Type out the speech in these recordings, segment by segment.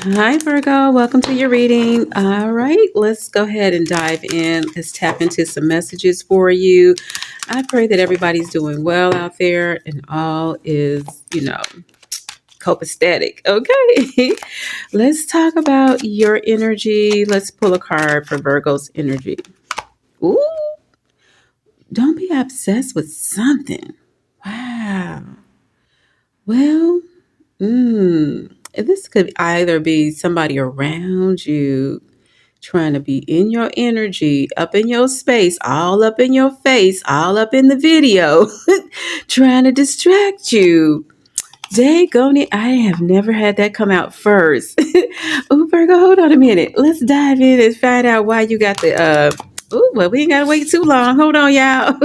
Hi, Virgo. Welcome to your reading. All right, let's go ahead and dive in. Let's tap into some messages for you. I pray that everybody's doing well out there and all is, copacetic. Okay, let's talk about your energy. Let's pull a card for Virgo's energy. Ooh, don't be obsessed with something. Wow. Well, this could either be somebody around you trying to be in your energy, up in your space, all up in your face, all up in the video, trying to distract you. Daggone it, I have never had that come out first. Ooh, Virgo, hold on a minute. Let's dive in and find out why you got the well, we ain't gotta wait too long. Hold on, y'all.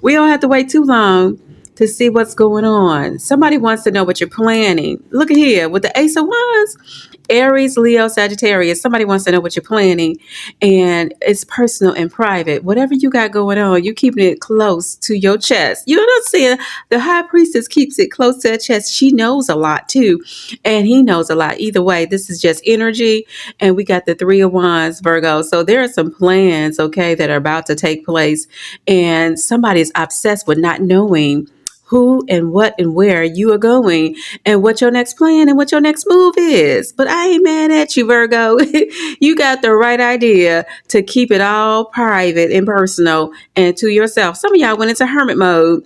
We don't have to wait too long to see what's going on. Somebody wants to know what you're planning. Look at here with the Ace of Wands. Aries, Leo, Sagittarius. Somebody wants to know what you're planning, and it's personal and private. Whatever you got going on, you keeping it close to your chest. You know what I'm saying? The high priestess keeps it close to her chest. She knows a lot too, and he knows a lot. Either way, this is just energy, and we got the Three of Wands, Virgo. So there are some plans, okay, that are about to take place, and somebody's obsessed with not knowing who and what and where you are going and what your next plan and what your next move is. But I ain't mad at you, Virgo. You got the right idea to keep it all private and personal and to yourself. Some of y'all went into hermit mode.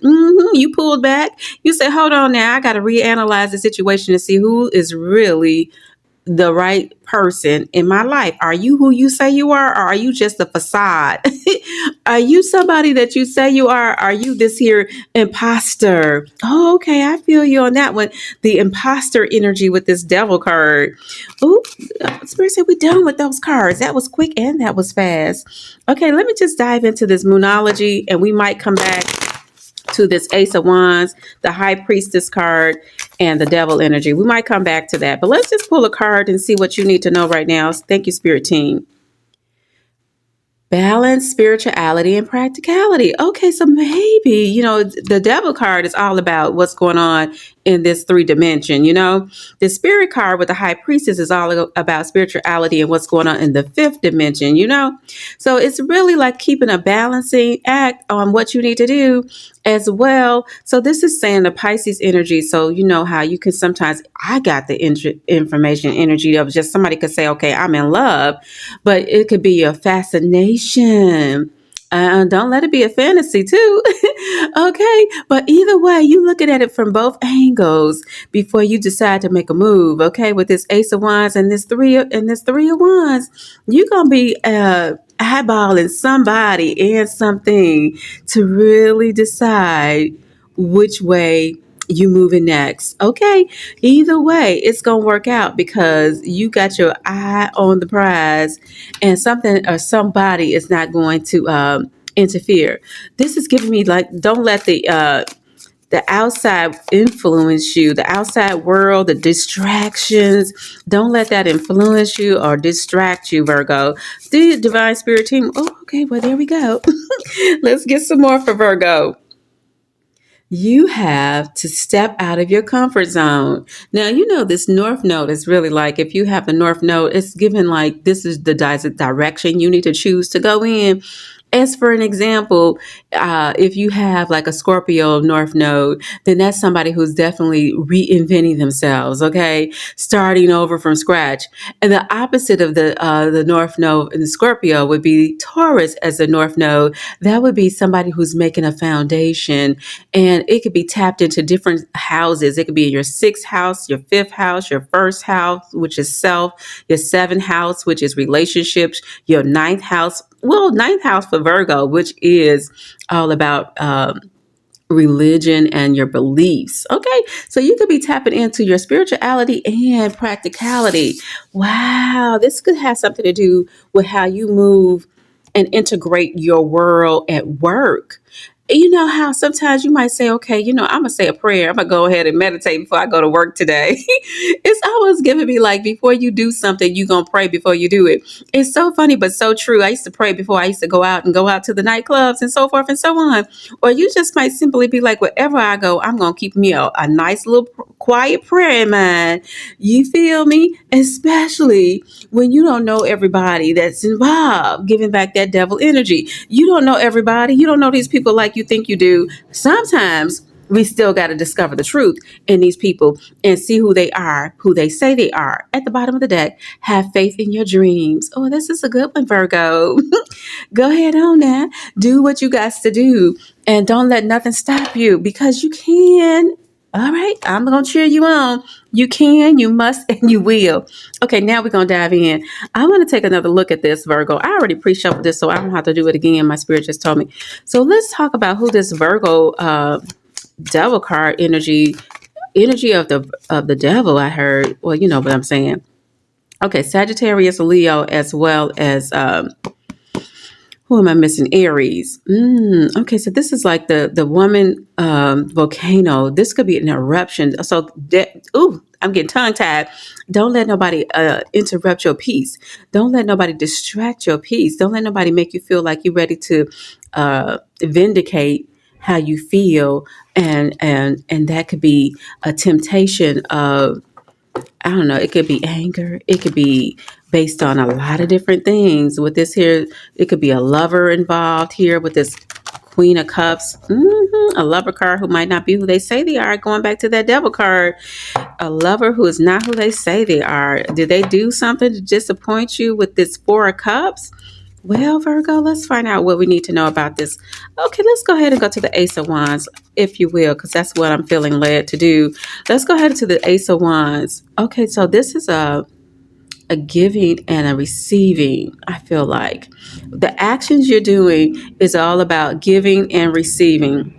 You pulled back. You said, hold on now. I got to reanalyze the situation to see who is really the right person in my life. Are you who you say you are, or are you just a facade? Are you somebody that you say you are? Are you this here imposter? Oh, okay. I feel you on that one. The imposter energy with this devil card. Ooh, Spirit said we done with those cards. That was quick and that was fast. Okay, let me just dive into this moonology and we might come back to this Ace of Wands, the High Priestess card, and the Devil energy. We might come back to that, but let's just pull a card and see what you need to know right now. Thank you, Spirit Team. Balance, spirituality, and practicality. Okay, so maybe, the devil card is all about what's going on in this three dimension. The spirit card with the high priestess is all about spirituality and what's going on in the fifth dimension. So it's really like keeping a balancing act on what you need to do as well. So this is saying the Pisces energy. So you know how you can sometimes, I got the information energy of just somebody could say, okay, I'm in love, but it could be a fascination. Don't let it be a fantasy too. Okay. But either way, you looking at it from both angles before you decide to make a move. Okay. With this Ace of Wands and this three of Wands, you're going to be, eyeballing somebody and something to really decide which way you moving next. Okay. Either way, it's going to work out because you got your eye on the prize and something or somebody is not going to interfere. This is giving me like, don't let the outside influence you, the outside world, the distractions. Don't let that influence you or distract you, Virgo. The Divine Spirit Team. Oh, okay. Well, there we go. Let's get some more for Virgo. You have to step out of your comfort zone. Now, this North Node is really like if you have the North Node, it's given like this is the direction you need to choose to go in. As for an example, if you have like a Scorpio North Node, then that's somebody who's definitely reinventing themselves, okay? Starting over from scratch. And the opposite of the North Node in Scorpio would be Taurus as the North Node. That would be somebody who's making a foundation, and it could be tapped into different houses. It could be in your sixth house, your fifth house, your first house, which is self, your seventh house, which is relationships, your ninth house. Well, ninth house for Virgo, which is all about religion and your beliefs. Okay. So you could be tapping into your spirituality and practicality. Wow. This could have something to do with how you move and integrate your world at work. You know how sometimes you might say, okay, I'm gonna say a prayer. I'm gonna go ahead and meditate before I go to work today. It's always giving me like, before you do something, you gonna pray before you do it. It's so funny, but so true. I used to pray before I used to go out to the nightclubs and so forth and so on. Or you just might simply be like, wherever I go, I'm gonna keep me a nice little quiet prayer in mind. You feel me? Especially when you don't know everybody that's involved, giving back that devil energy. You don't know everybody. You don't know these people like you think you do. Sometimes we still got to discover the truth in these people and see who they are, who they say they are. At the bottom of the deck, have faith in your dreams. Oh, this is a good one, Virgo. Go ahead on now. Do what you got to do and don't let nothing stop you, because you can. All right, I'm going to cheer you on. You can, you must, and you will. Okay, now we're going to dive in. I want to take another look at this, Virgo. I already pre-shuffled this, so I don't have to do it again. My spirit just told me. So let's talk about who this Virgo devil card energy of the devil. I heard. Well, you know what I'm saying. Okay, Sagittarius, Leo, as well as who am I missing? Aries. Okay, so this is like the woman volcano. This could be an eruption. So, I'm getting tongue tied. Don't let nobody interrupt your peace. Don't let nobody distract your peace. Don't let nobody make you feel like you're ready to vindicate how you feel, and that could be a temptation of, I don't know, it could be anger. It could be based on a lot of different things. With this here, it could be a lover involved here with this Queen of Cups. A lover card who might not be who they say they are. Going back to that devil card, a lover who is not who they say they are. Did they do something to disappoint you with this Four of Cups? Well, Virgo, let's find out what we need to know about this. Okay, let's go ahead and go to the Ace of Wands, if you will, because that's what I'm feeling led to do. Let's go ahead to the Ace of Wands. Okay, so this is a giving and a receiving. I feel like the actions you're doing is all about giving and receiving.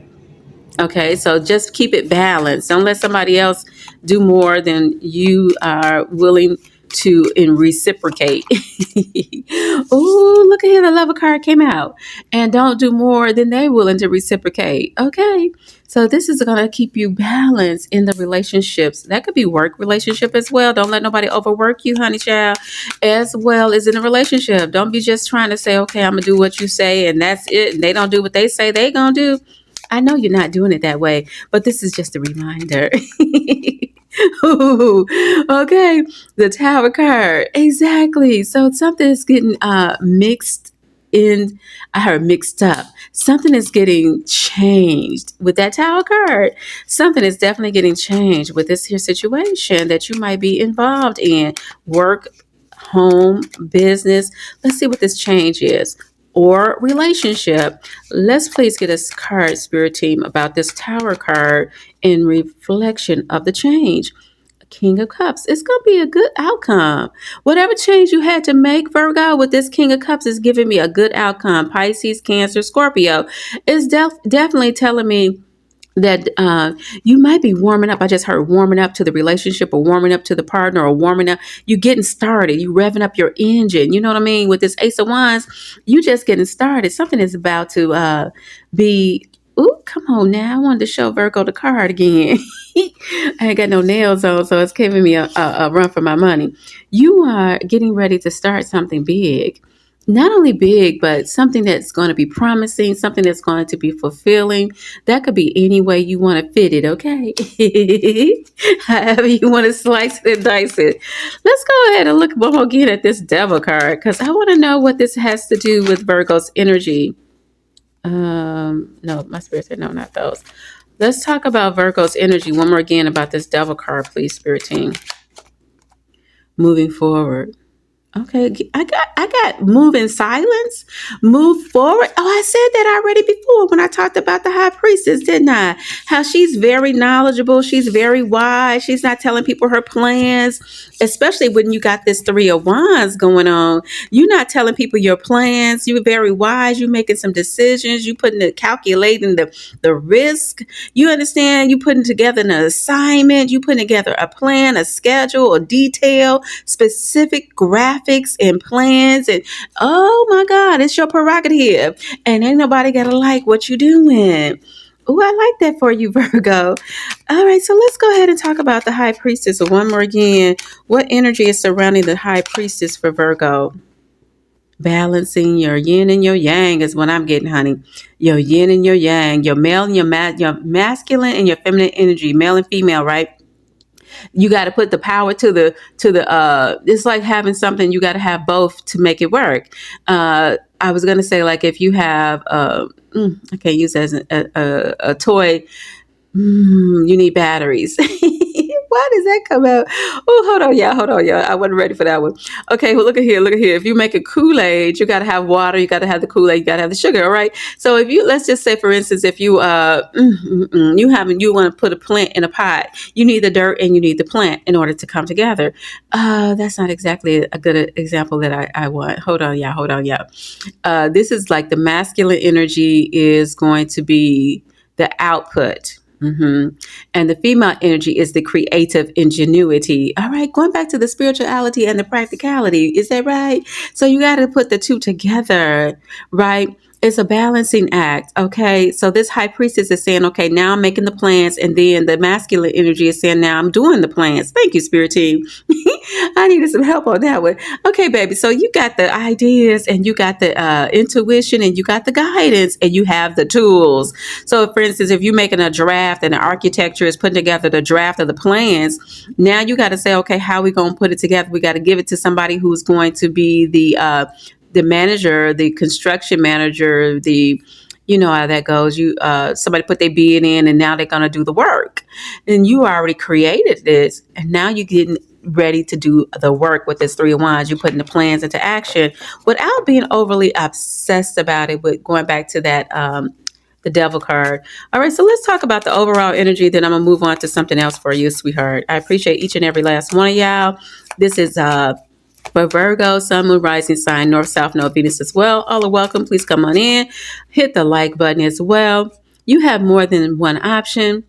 Okay, so just keep it balanced. Don't let somebody else do more than you are willing to and reciprocate. Oh, look at here, the lover card came out. And don't do more than they're willing to reciprocate. Okay, so this is going to keep you balanced in the relationships. That could be work relationship as well. Don't let nobody overwork you, honey child, as well as in a relationship. Don't be just trying to say, okay, I'm going to do what you say and that's it. And they don't do what they say they going to do. I know you're not doing it that way, but this is just a reminder. Ooh, okay, the Tower card. Exactly. So something is getting mixed in. I heard mixed up. Something is getting changed with that Tower card. Something is definitely getting changed with this here situation that you might be involved in. Work, home, business. Let's see what this change is. Or relationship. Let's please get a card, Spirit Team, about this Tower card in reflection of the change. King of Cups. It's going to be a good outcome. Whatever change you had to make, Virgo, with this King of Cups is giving me a good outcome. Pisces, Cancer, Scorpio is definitely telling me that you might be warming up. I just heard warming up to the relationship, or warming up to the partner, or warming up. You getting started. You revving up your engine. You know what I mean? With this Ace of Wands, you just getting started. Something is about to be. Ooh, come on now. I wanted to show Virgo the card again. I ain't got no nails on, so it's giving me a run for my money. You are getting ready to start something big. Not only big, but something that's going to be promising, something that's going to be fulfilling. That could be any way you want to fit it, okay? However you want to slice it and dice it. Let's go ahead and look one more again at this devil card, because I want to know what this has to do with Virgo's energy. No, my spirit said no, not those. Let's talk about Virgo's energy one more again about this devil card, please, Spirit Team. Moving forward. Okay, I got move in silence, move forward. Oh, I said that already before when I talked about the high priestess, didn't I? How she's very knowledgeable, she's very wise. She's not telling people her plans, especially when you got this Three of Wands going on. You're not telling people your plans. You're very wise. You're making some decisions. You calculating the risk. You understand? You putting together an assignment. You putting together a plan, a schedule, a detail, specific graphic graphics and plans, and oh my God, it's your prerogative. And ain't nobody gotta like what you doing. Oh, I like that for you, Virgo. All right, so let's go ahead and talk about the high priestess one more again. What energy is surrounding the high priestess for Virgo? Balancing your yin and your yang is what I'm getting, honey. Your yin and your yang, your male and your masculine and your feminine energy, male and female, right? You got to put the power to the it's like having something, you got to have both to make it work. I was going to say, like, if you have I can't use that as a toy. You need batteries. Why does that come out? Oh, hold on, y'all. I wasn't ready for that one. Okay, well, look at here. If you make a Kool-Aid, you got to have water, you got to have the Kool-Aid, you got to have the sugar, all right? So if you, let's just say, for instance, if you you want to put a plant in a pot, you need the dirt and you need the plant in order to come together. That's not exactly a good example that I want. Hold on, y'all. This is like the masculine energy is going to be the output. And the female energy is the creative ingenuity. All right, going back to the spirituality and the practicality. Is that right? So you got to put the two together, right? It's a balancing act. Okay. So this high priestess is saying, okay, now I'm making the plans. And then the masculine energy is saying, now I'm doing the plans. Thank you, spirit team. I needed some help on that one. Okay, baby. So you got the ideas and you got the intuition and you got the guidance and you have the tools. So for instance, if you're making a draft and the architecture is putting together the draft of the plans, now you got to say, okay, how are we going to put it together? We got to give it to somebody who's going to be the manager, the construction manager, you know how that goes. Somebody put their bid in and now they're going to do the work. And you already created this and now you're getting ready to do the work with this Three of Wands. You're putting the plans into action without being overly obsessed about it. But going back to that, the devil card. All right, so let's talk about the overall energy. Then I'm going to move on to something else for you, sweetheart. I appreciate each and every last one of y'all. This is for Virgo, Sun, Moon, Rising sign, North, South Node, Venus as well. All are welcome. Please come on in. Hit the like button as well. You have more than one option.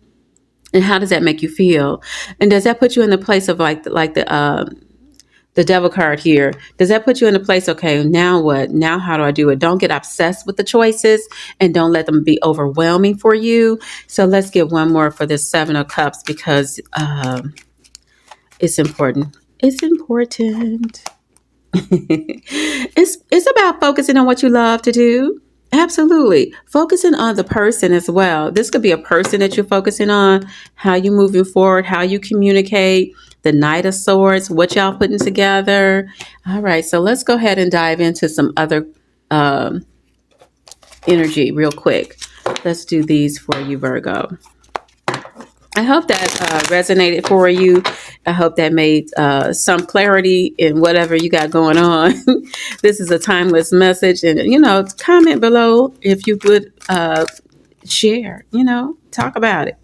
And how does that make you feel? And does that put you in the place of like the devil card here? Does that put you in a place, okay, now what? Now how do I do it? Don't get obsessed with the choices and don't let them be overwhelming for you. So let's get one more for this Seven of Cups because it's important. It's important. It's about focusing on what you love to do. Absolutely. Focusing on the person as well. This could be a person that you're focusing on, how you moving forward, how you communicate, the Knight of Swords, what y'all putting together. All right. So let's go ahead and dive into some other energy real quick. Let's do these for you, Virgo. I hope that resonated for you. I hope that made some clarity in whatever you got going on. This is a timeless message. And, comment below if you would share, talk about it.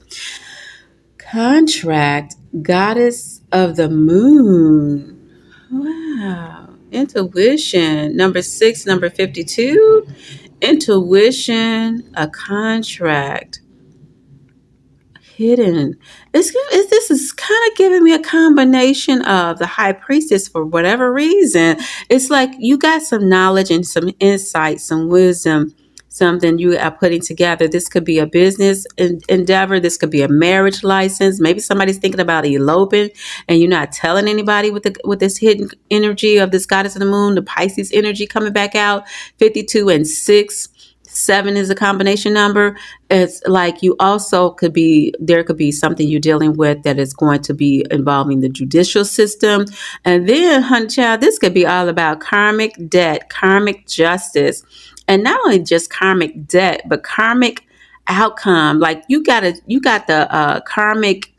Contract, Goddess of the Moon. Wow. Intuition, number 6, number 52. Intuition, a contract. Hidden. This is kind of giving me a combination of the high priestess for whatever reason. It's like you got some knowledge and some insight, some wisdom, something you are putting together. This could be a business endeavor. This could be a marriage license. Maybe somebody's thinking about eloping and you're not telling anybody with this hidden energy of this goddess of the moon, the Pisces energy coming back out. 52 and 6. 7 is a combination number. It's like you also there could be something you're dealing with that is going to be involving the judicial system. And then, honey child, this could be all about karmic debt, karmic justice, and not only just karmic debt, but karmic outcome. Like you got the karmic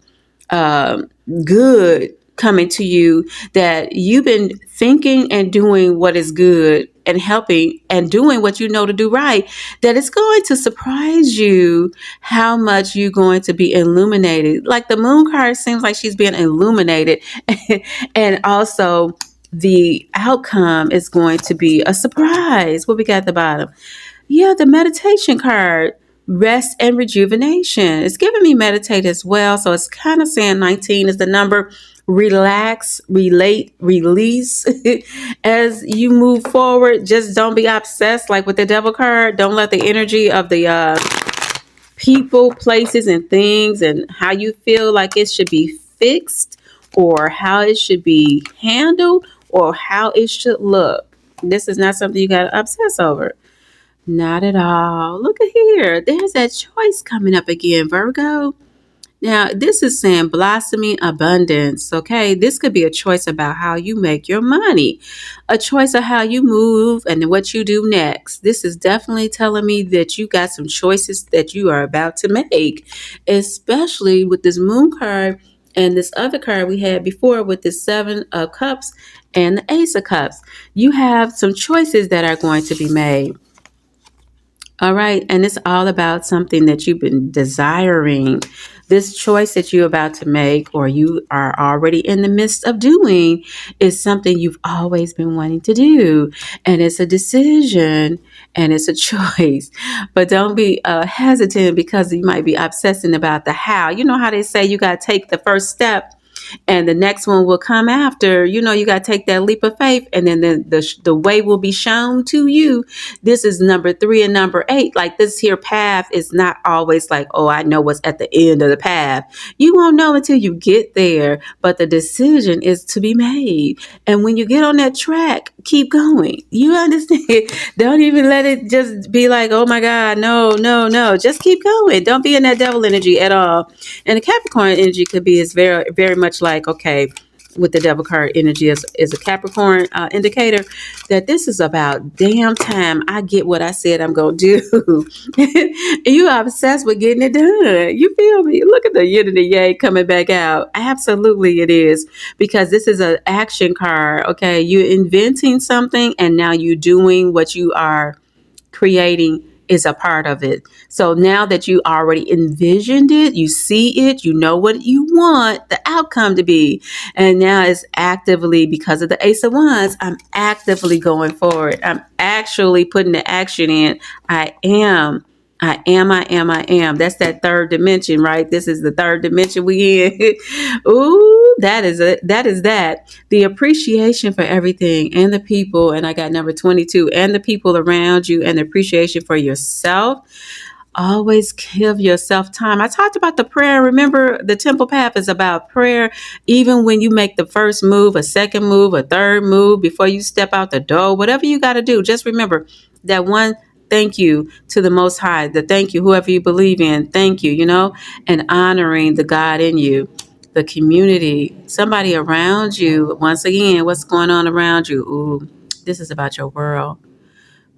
good coming to you that you've been thinking and doing what is good and helping and doing what you know to do right, that it's going to surprise you how much you're going to be illuminated. Like the moon card seems like she's being illuminated and also the outcome is going to be a surprise. What we got at the bottom? Yeah, the meditation card. Rest and rejuvenation. It's giving me meditate as well. So it's kind of saying 19 is the number. relax, relate, release as you move forward. Just don't be obsessed like with the devil card. Don't let the energy of the people, places, and things and how you feel like it should be fixed or how it should be handled or how it should look. This is not something you got to obsess over. Not at all. Look at here. There's that choice coming up again, Virgo. Now, this is saying blossoming abundance, okay? This could be a choice about how you make your money, a choice of how you move and what you do next. This is definitely telling me that you got some choices that you are about to make, especially with this moon card and this other card we had before with the Seven of Cups and the Ace of Cups. You have some choices that are going to be made. All right. And it's all about something that you've been desiring. This choice that you're about to make or you are already in the midst of doing is something you've always been wanting to do. And it's a decision and it's a choice. But don't be hesitant because you might be obsessing about the how. You know how they say you got to take the first step and the next one will come after. You know, you got to take that leap of faith, and then the way will be shown to you. This is number 3 and number 8. Like this here path is not always like, oh, I know what's at the end of the path. You won't know until you get there, but the decision is to be made. And when you get on that track, keep going. You understand? Don't even let it just be like, oh my God, no, no, no. Just keep going. Don't be in that devil energy at all. And the Capricorn energy could be is very, very much like, okay, with the devil card energy is a Capricorn indicator that this is about damn time I get what I said I'm going to do. And you are obsessed with getting it done. You feel me? Look at the yin and the yang coming back out. Absolutely it is, because this is an action card. Okay. You're inventing something and now you're doing what you are creating is a part of it. So now that you already envisioned it, you see it, you know what you want the outcome to be. And now it's actively, because of the Ace of Wands, I'm actively going forward. I'm actually putting the action in. I am. That's that third dimension, right? This is the third dimension we in. Ooh, that is it. That is that. The appreciation for everything and the people. And I got number 22, and the people around you, and the appreciation for yourself. Always give yourself time. I talked about the prayer. Remember, the temple path is about prayer. Even when you make the first move, a second move, a third move, before you step out the door, whatever you got to do, just remember that one thank you to the Most High, the thank you, whoever you believe in, thank you, and honoring the God in you, the community, somebody around you. Once again, what's going on around you? Ooh, this is about your world.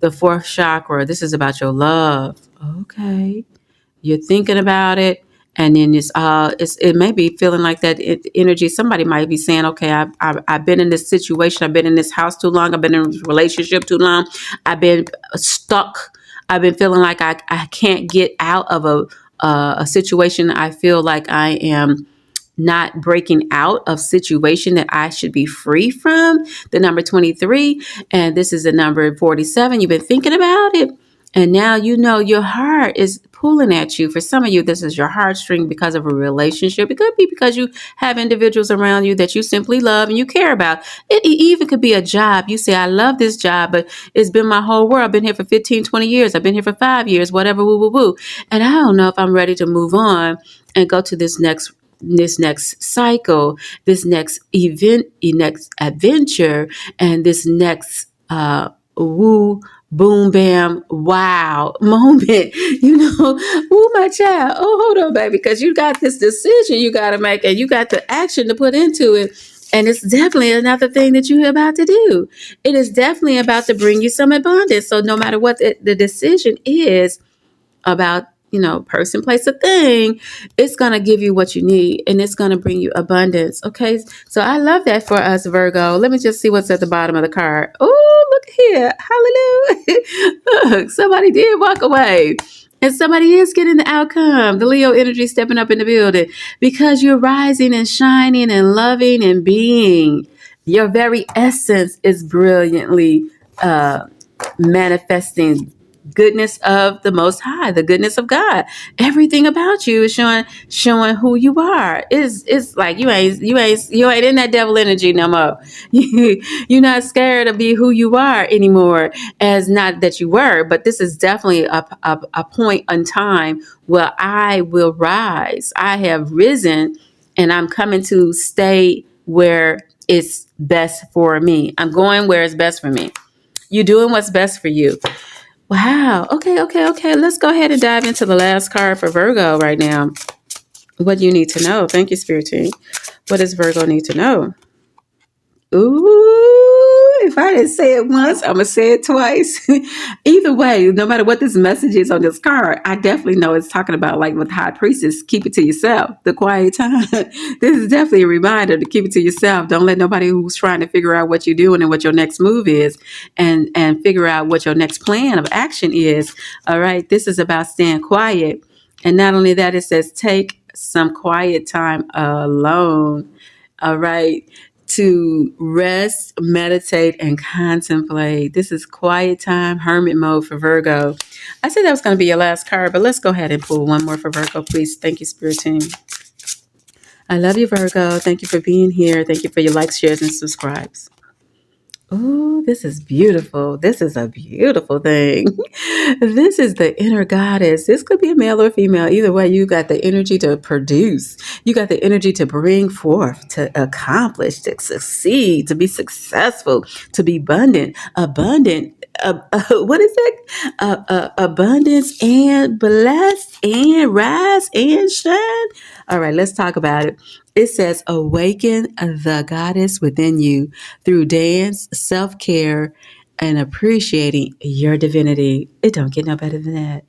The fourth chakra, this is about your love. Okay. You're thinking about it. And then it may be feeling like that energy. Somebody might be saying, okay, I've been in this situation. I've been in this house too long. I've been in a relationship too long. I've been stuck. I've been feeling like I can't get out of a situation. I feel like I am not breaking out of situation that I should be free from. The number 23, and this is the number 47. You've been thinking about it. And now you know your heart is pulling at you. For some of you, this is your heartstring because of a relationship. It could be because you have individuals around you that you simply love and you care about. It even could be a job. You say, I love this job, but it's been my whole world. I've been here for 15, 20 years. I've been here for 5 years, whatever, woo, woo, woo. And I don't know if I'm ready to move on and go to this next cycle, this next event, next adventure, and this next woo, boom, bam, wow moment. Woo, my child. Oh, hold on, baby, because you got this decision you got to make, and you got the action to put into it. And it's definitely another thing that you're about to do. It is definitely about to bring you some abundance. So no matter what the decision is about, person, place, a thing, it's going to give you what you need, and it's going to bring you abundance. Okay. So I love that for us, Virgo. Let me just see what's at the bottom of the card. Oh, look here. Hallelujah. Look, somebody did walk away. And somebody is getting the outcome. The Leo energy stepping up in the building because you're rising and shining and loving and being. Your very essence is brilliantly manifesting goodness of the Most High, the goodness of God. Everything about you is showing who you are. It's like you ain't in that devil energy no more. You're not scared to be who you are anymore, as not that you were, but this is definitely a point in time where I will rise. I have risen, and I'm coming to stay where it's best for me. I'm going where it's best for me. You're doing what's best for you. Wow. Okay, okay, okay. Let's go ahead and dive into the last card for Virgo right now. What do you need to know? Thank you, Spirit Team. What does Virgo need to know? Ooh, if I didn't say it once, I'm going to say it twice. Either way, no matter what this message is on this card, I definitely know it's talking about, like with High Priestess, keep it to yourself, the quiet time. This is definitely a reminder to keep it to yourself. Don't let nobody who's trying to figure out what you're doing and what your next move is, and figure out what your next plan of action is. All right. This is about staying quiet. And not only that, it says take some quiet time alone. All right, to rest, meditate, and contemplate. This is quiet time, hermit mode for Virgo. I said that was going to be your last card, but let's go ahead and pull one more for Virgo, please. Thank you, Spirit Team. I love you, Virgo. Thank you for being here. Thank you for your likes, shares, and subscribes. Oh, this is beautiful. This is a beautiful thing. This is the inner goddess. This could be a male or female. Either way, you got the energy to produce. You got the energy to bring forth, to accomplish, to succeed, to be successful, to be abundant. What is it? Abundance and blessed and rise and shine. All right, let's talk about it. It says, awaken the goddess within you through dance, self-care, and appreciating your divinity. It don't get no better than that.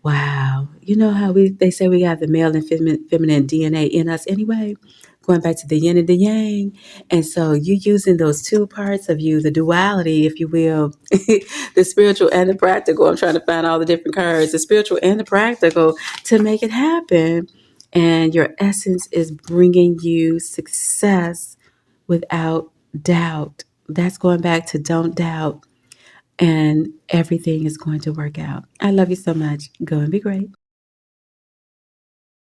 Wow. You know how they say we have the male and feminine DNA in us anyway? Going back to the yin and the yang. And so you using those two parts of you, the duality, if you will, the spiritual and the practical. I'm trying to find all the different cards, the spiritual and the practical, to make it happen. And your essence is bringing you success without doubt. That's going back to don't doubt. And everything is going to work out. I love you so much. Go and be great.